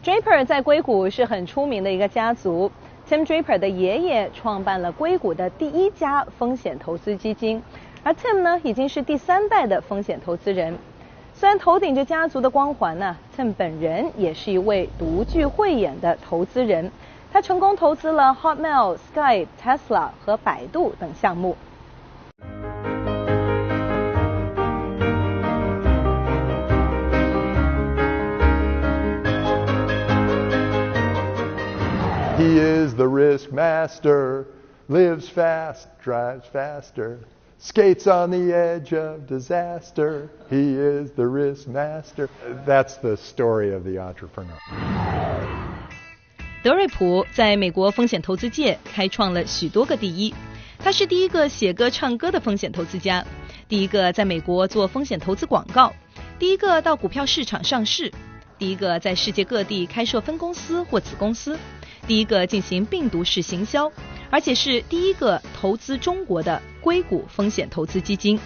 Draper 在硅谷是很出名的一个家族。Tim Draper 的爷爷创办了硅谷的第一家风险投资基金，而 Tim 呢已经是第3代的风险投资人。虽然头顶着家族的光环呢，Tim 本人也是一位独具慧眼的投资人。他成功投资了 Hotmail、Skype、Tesla 和百度等项目。He is the risk master, lives fast, drives faster, skates on the edge of disaster. He is the risk master. That's the story of the entrepreneur. 德瑞普在美国风险投资界开创了许多个第一。他是第一个写歌唱歌的风险投资家，第一个在美国做风险投资广告，第一个到股票市场上市，第一个在世界各地开设分公司或子公司，第一个进行病毒式行销，而且是第一个投资中国的硅谷风险投资基金。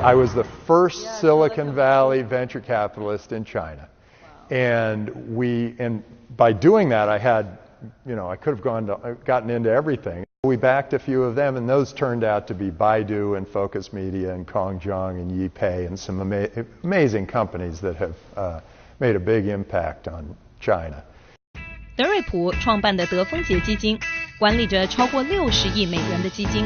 I was the first Silicon Valley venture capitalist in China. And by doing that, I could have gotten into everything. We backed a few of them, and those turned out to be Baidu and Focus Media and Kongjong and Yipei and some amazing companies that have made a big impact on China. 德瑞普创办的德丰杰基金管理着超过60亿美元的基金。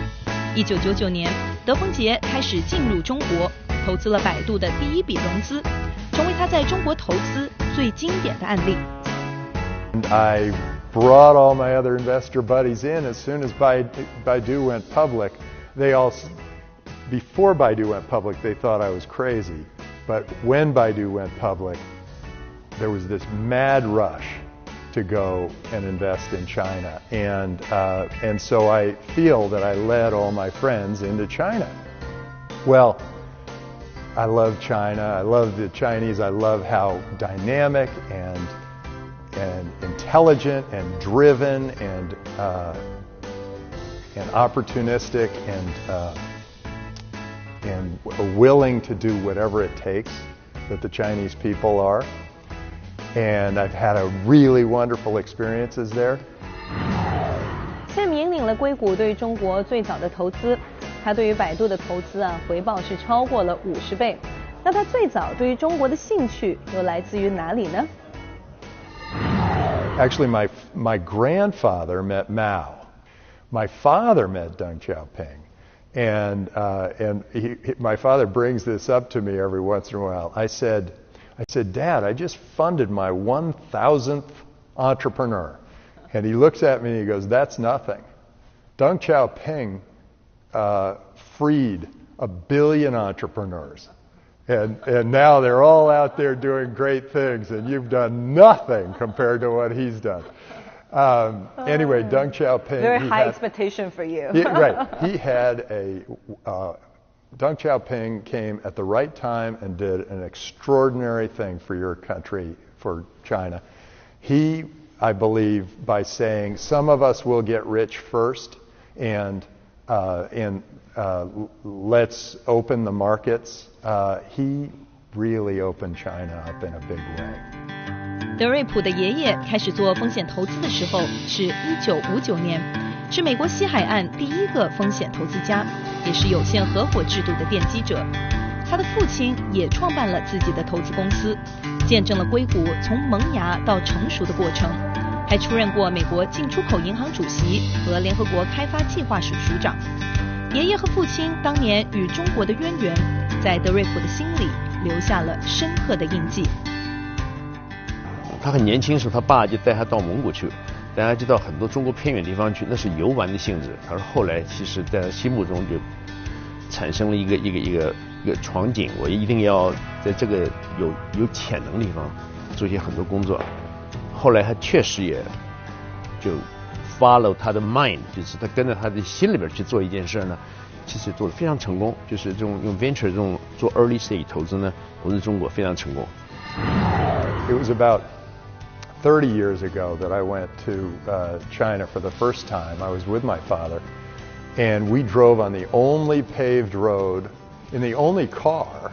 1999年，德丰杰开始进入中国，投资了百度的第一笔融资，成为他在中国投资最经典的案例。And I brought all my other investor buddies in as soon as Baidu went public. Before Baidu went public, they thought I was crazy. But when Baidu went public, there was this mad rush to go and invest in China. And so I feel that I led all my friends into China. Well, I love China. I love the Chinese. I love how dynamic and intelligent and driven and opportunistic and willing to do whatever it takes that the Chinese people are. And I've had a really wonderful experiences there. Tim 引领了硅谷对中国最早的投资，他对于百度的投资回报是超过了50倍。那他最早对于中国的兴趣又来自于哪里呢？ Actually, my grandfather met Mao. My father met Deng Xiaoping. And my father brings this up to me every once in a while. I said, Dad, I just funded my 1,000th entrepreneur. And he looks at me and he goes, that's nothing. Deng Xiaoping freed 1 billion entrepreneurs. And now they're all out there doing great things, and you've done nothing compared to what he's done. Anyway, Deng Xiaoping... Very high expectation for you. Right. He had Deng Xiaoping came at the right time and did an extraordinary thing for your country, for China. He, I believe, by saying some of us will get rich first, and let's open the markets. He really opened China up in a big way. 德瑞普的爷爷开始做风险投资的时候是1959年，是美国西海岸第一个风险投资家，也是有限合伙制度的奠基者。他的父亲也创办了自己的投资公司，见证了硅谷从萌芽到成熟的过程，还出任过美国进出口银行主席和联合国开发计划署署长。爷爷和父亲当年与中国的渊源，在德瑞普的心里留下了深刻的印记。他很年轻时候，他爸就带他到蒙古去，带他就到很多中国偏远地方去，那是游玩的性质。而后来，其实在他心目中就产生了一个场景，我一定要在这个有潜能的地方做些很多工作。后来他确实也就 follow 他的 mind， 就是他跟着他的心里边去做一件事呢，其实做得非常成功。就是这种用 venture 这种做 early stage 投资呢，投资中国非常成功。It was about 30 years ago that I went to China for the first time. I was with my father, and we drove on the only paved road, in the only car,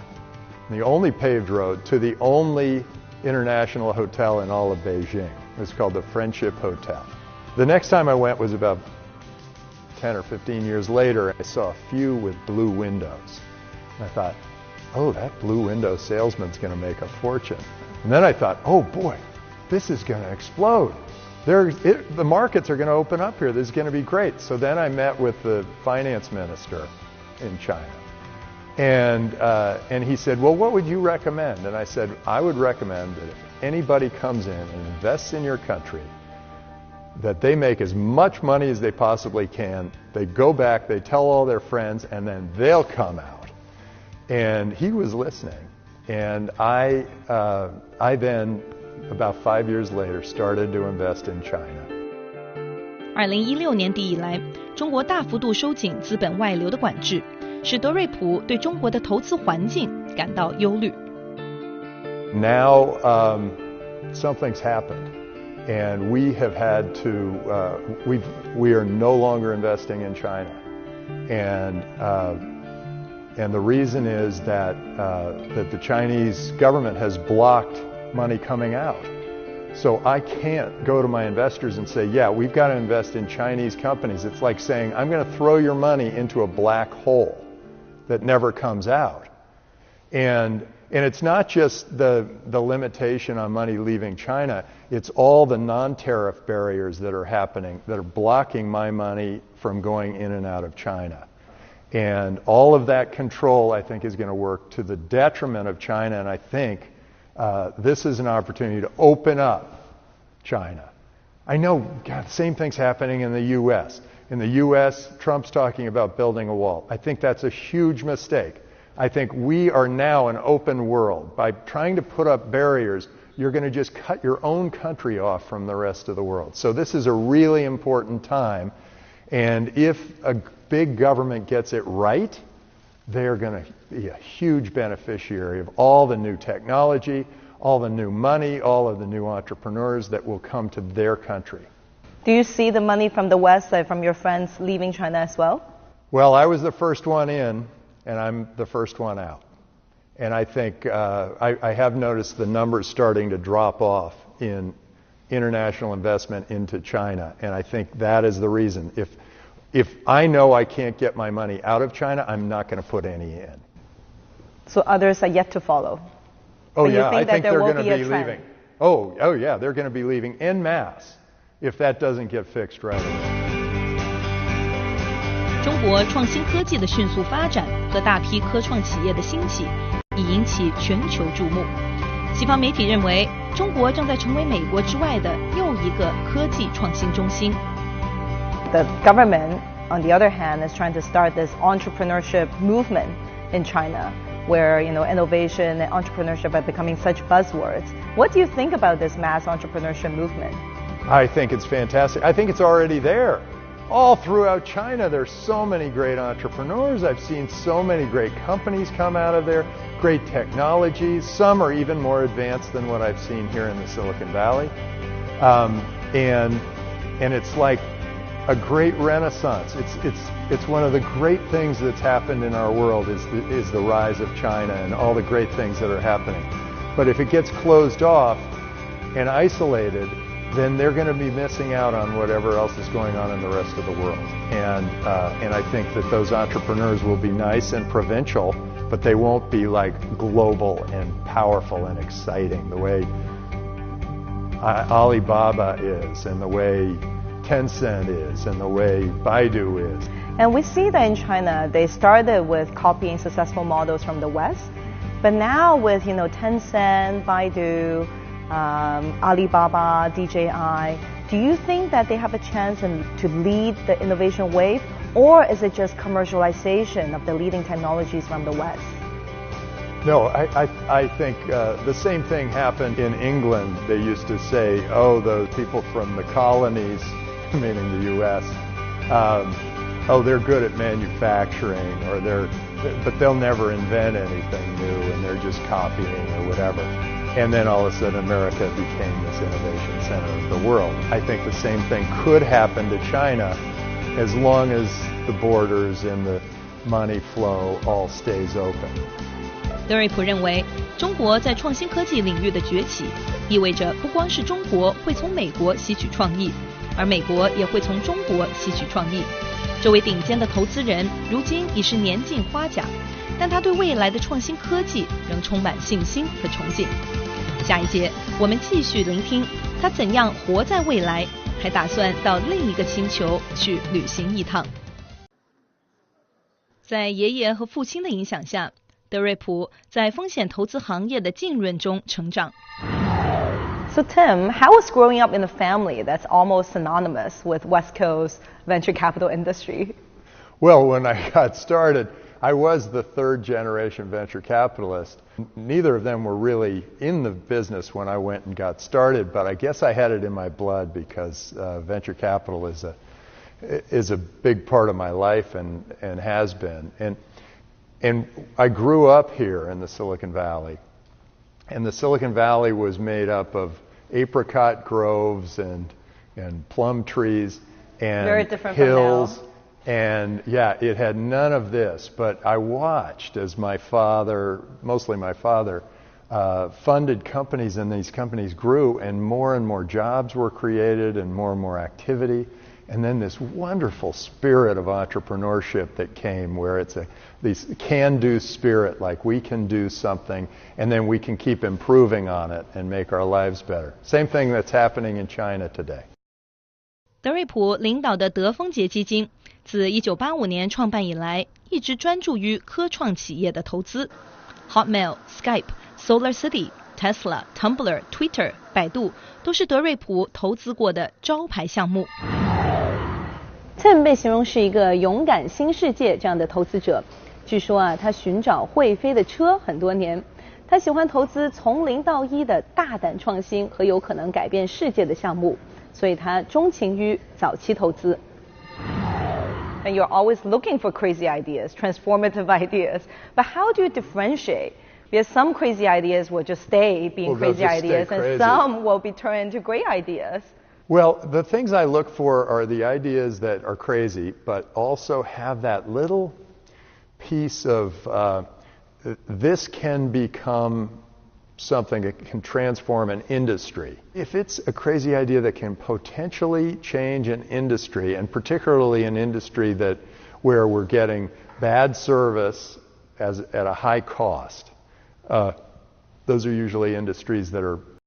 the only paved road to the only international hotel in all of Beijing. It was called the Friendship Hotel. The next time I went was about 10 or 15 years later. I saw a few with blue windows. And I thought, oh, that blue window salesman's going to make a fortune. And then I thought, oh boy, this is going to explode. The markets are going to open up here. This is going to be great. So then I met with the finance minister in China. And he said, well, what would you recommend? And I said, I would recommend that if anybody comes in and invests in your country, that they make as much money as they possibly can. They go back, they tell all their friends, and then they'll come out. And he was listening. And I then, about 5 years later, started to invest in China. 2016年底以来，中国大幅度收紧资本外流的管制，使德瑞普对中国的投资环境感到忧虑。Now something's happened, and we have had to. We are no longer investing in China, and the reason is that the Chinese government has blocked money coming out. So I can't go to my investors and say, yeah, we've got to invest in Chinese companies. It's like saying, I'm going to throw your money into a black hole that never comes out. And it's not just the limitation on money leaving China, it's all the non-tariff barriers that are happening that are blocking my money from going in and out of China. And all of that control, I think, is going to work to the detriment of China, and I think this is an opportunity to open up China. I know, God, the same thing's happening in the U.S. In the U.S., Trump's talking about building a wall. I think that's a huge mistake. I think we are now an open world. By trying to put up barriers, you're going to just cut your own country off from the rest of the world. So this is a really important time. And if a big government gets it right, they're going to be a huge beneficiary of all the new technology, all the new money, all of the new entrepreneurs that will come to their country. Do you see the money from the West, from your friends leaving China as well? Well, I was the first one in, and I'm the first one out. And I think I have noticed the numbers starting to drop off in international investment into China, and I think that is the reason. If I know I can't get my money out of China, I'm not going to put any in. So others are yet to follow. Oh, but yeah, I think they're going to be leaving. Oh, yeah, they're going to be leaving en masse if that doesn't get fixed right away. 中国创新科技的迅速发展和大批科创企业的兴起，已引起全球注目。西方媒体认为，中国正在成为美国之外的又一个科技创新中心。The government, on the other hand, is trying to start this entrepreneurship movement in China, where innovation and entrepreneurship are becoming such buzzwords. What do you think about this mass entrepreneurship movement? I think it's fantastic. I think it's already there. All throughout China, there's so many great entrepreneurs. I've seen so many great companies come out of there, great technologies. Some are even more advanced than what I've seen here in the Silicon Valley. And it's like a great renaissance. It's one of the great things that's happened in our world is the rise of China and all the great things that are happening. But if it gets closed off and isolated, then they're going to be missing out on whatever else is going on in the rest of the world. And I think that those entrepreneurs will be nice and provincial, but they won't be like global and powerful and exciting the way Alibaba is and the way Tencent is and the way Baidu is. And we see that in China, they started with copying successful models from the West, but now with Tencent, Baidu, Alibaba, DJI, do you think that they have a chance to lead the innovation wave, or is it just commercialization of the leading technologies from the West? No, I think the same thing happened in England. They used to say, oh, those people from the colonies, meaning the U.S., oh, they're good at manufacturing, but they'll never invent anything new, and they're just copying or whatever. And then all of a sudden America became this innovation center of the world. I think the same thing could happen to China as long as the borders and the money flow all stays open. 德瑞普认为，中国在创新科技领域的崛起，意味着不光是中国会从美国吸取创意，而美国也会从中国吸取创意。这位顶尖的投资人如今已是年近花甲，但他对未来的创新科技仍充满信心和憧憬。下一节，我们继续聆听他怎样活在未来，还打算到另一个星球去旅行一趟。在爷爷和父亲的影响下，德瑞普在风险投资行业的浸润中成长。So Tim, how was growing up in a family that's almost synonymous with West Coast venture capital industry? Well, when I got started, I was the third generation venture capitalist. Neither of them were really in the business when I went and got started, but I guess I had it in my blood because venture capital is a big part of my life and has been. And I grew up here in the Silicon Valley. And the Silicon Valley was made up of apricot groves and plum trees and very different hills. From now. And yeah, it had none of this. But I watched as my father, mostly my father, funded companies, and these companies grew, and more jobs were created and more activity. And then this wonderful spirit of entrepreneurship that came, where it's this can-do spirit, like we can do something, and then we can keep improving on it and make our lives better. Same thing that's happening in China today. 德瑞普领导的德丰杰基金自1985年创办以来，一直专注于科创企业的投资。Hotmail、Skype、Solar City、Tesla、Tumblr、Twitter、百度都是德瑞普投资过的招牌项目。Tim 被形容是一个勇敢新世界这样的投资者。据说他寻找会飞的车很多年。他喜欢投资从零到一的大胆创新和有可能改变世界的项目，所以他钟情于早期投资。And you're always looking for crazy ideas, transformative ideas. But how do you differentiate? Because some crazy ideas will just stay being crazy ideas, and some will be turned into great ideas. Well, the things I look for are the ideas that are crazy, but also have that little piece of this can become something that can transform an industry. If it's a crazy idea that can potentially change an industry, and particularly an industry where we're getting bad service at a high cost, those are usually industries that are